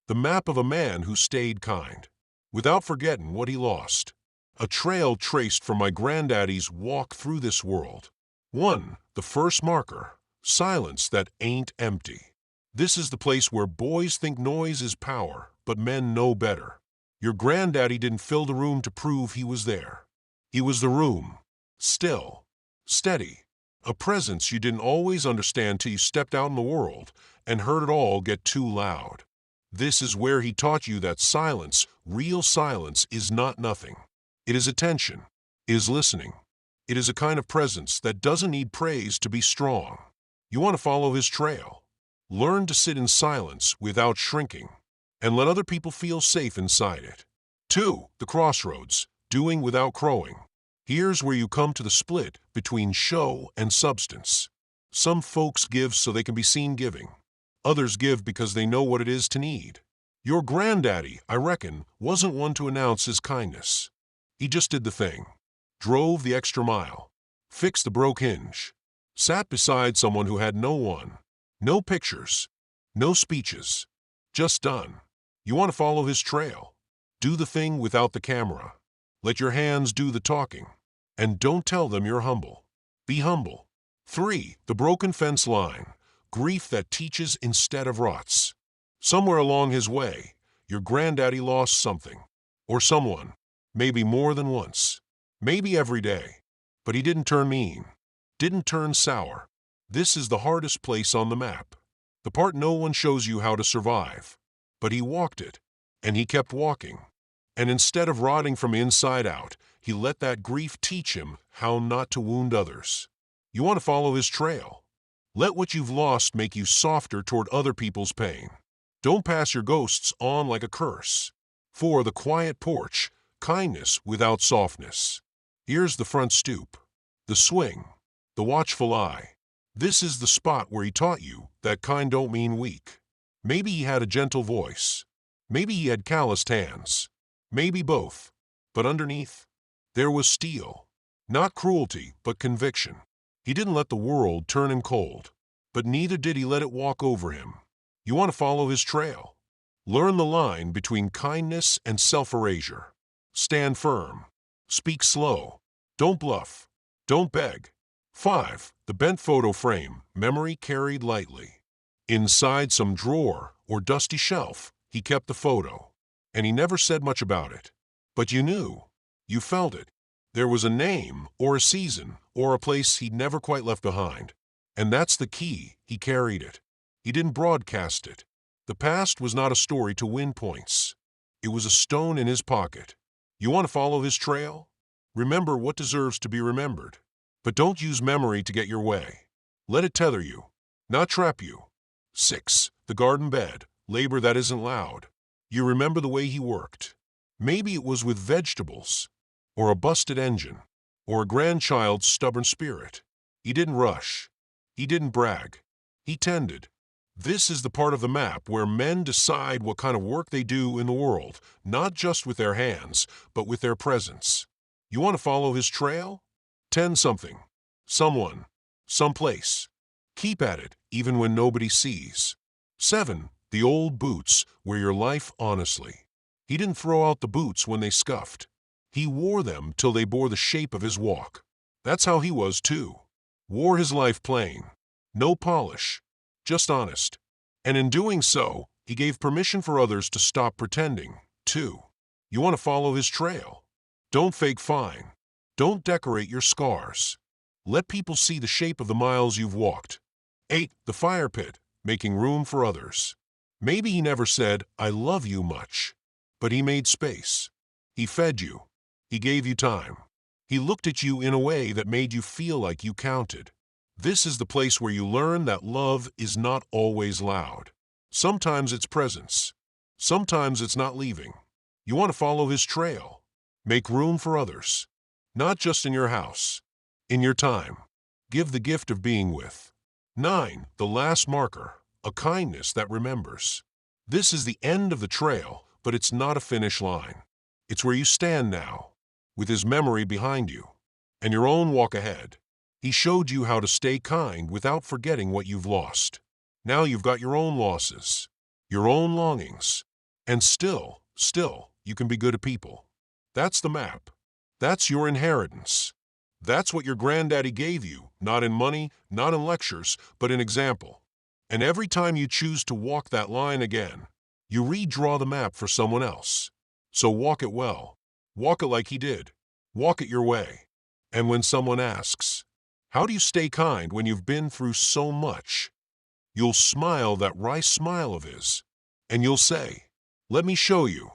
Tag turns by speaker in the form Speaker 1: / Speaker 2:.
Speaker 1: The map of a man who stayed kind, without forgetting what he lost. A trail traced from my granddaddy's walk through this world. 1. The first marker. Silence that ain't empty. This is the place where boys think noise is power, but men know better. Your granddaddy didn't fill the room to prove he was there. He was the room. Still. Steady. A presence you didn't always understand till you stepped out in the world and heard it all get too loud. This is where he taught you that silence, real silence, is not nothing. It is attention. It is listening. It is a kind of presence that doesn't need praise to be strong. You want to follow his trail. Learn to sit in silence without shrinking, and let other people feel safe inside it. 2. The crossroads. Doing without crowing. Here's where you come to the split between show and substance. Some folks give so they can be seen giving. Others give because they know what it is to need. Your granddaddy, I reckon, wasn't one to announce his kindness. He just did the thing. Drove the extra mile. Fixed the broke hinge. Sat beside someone who had no one. No pictures. No speeches. Just done. You want to follow his trail. Do the thing without the camera. Let your hands do the talking. And don't tell them you're humble. Be humble. 3. The broken fence line. Grief that teaches instead of rots. Somewhere along his way, your granddaddy lost something. Or someone. Maybe more than once. Maybe every day. But he didn't turn mean. Didn't turn sour. This is the hardest place on the map. The part no one shows you how to survive. But he walked it. And he kept walking. And instead of rotting from inside out, he let that grief teach him how not to wound others. You want to follow his trail. Let what you've lost make you softer toward other people's pain. Don't pass your ghosts on like a curse. 4. The quiet porch. Kindness without softness. Here's the front stoop. The swing. The watchful eye. This is the spot where he taught you that kind don't mean weak. Maybe he had a gentle voice. Maybe he had calloused hands. Maybe both. But underneath, there was steel. Not cruelty, but conviction. He didn't let the world turn him cold. But neither did he let it walk over him. You want to follow his trail. Learn the line between kindness and self-erasure. Stand firm. Speak slow. Don't bluff. Don't beg. 5. The bent photo frame. Memory carried lightly. Inside some drawer or dusty shelf, he kept the photo. And he never said much about it. But you knew. You felt it. There was a name or a season or a place he'd never quite left behind. And that's the key. He carried it. He didn't broadcast it. The past was not a story to win points. It was a stone in his pocket. You want to follow his trail? Remember what deserves to be remembered. But don't use memory to get your way. Let it tether you, not trap you. 6. The garden bed. Labor that isn't loud. You remember the way he worked. Maybe it was with vegetables, or a busted engine, or a grandchild's stubborn spirit. He didn't rush. He didn't brag. He tended. This is the part of the map where men decide what kind of work they do in the world, not just with their hands, but with their presence. You want to follow his trail? Tend something, someone, someplace. Keep at it, even when nobody sees. 7. The old boots wear your life honestly. He didn't throw out the boots when they scuffed. He wore them till they bore the shape of his walk. That's how he was, too. Wore his life plain. No polish. Just honest. And in doing so, he gave permission for others to stop pretending, too. You want to follow his trail. Don't fake fine. Don't decorate your scars. Let people see the shape of the miles you've walked. 8. The fire pit, making room for others. Maybe he never said, "I love you" much. But he made space. He fed you. He gave you time. He looked at you in a way that made you feel like you counted. This is the place where you learn that love is not always loud. Sometimes it's presence. Sometimes it's not leaving. You want to follow his trail. Make room for others. Not just in your house. In your time. Give the gift of being with. 9. The last marker. A kindness that remembers. This is the end of the trail, but it's not a finish line. It's where you stand now, with his memory behind you, and your own walk ahead. He showed you how to stay kind without forgetting what you've lost. Now you've got your own losses, your own longings, And still, you can be good to people. That's the map. That's your inheritance. That's what your granddaddy gave you, not in money, not in lectures, but in example. And every time you choose to walk that line again, you redraw the map for someone else. So walk it well. Walk it like he did. Walk it your way. And when someone asks, how do you stay kind when you've been through so much? You'll smile that wry smile of his, and you'll say, let me show you.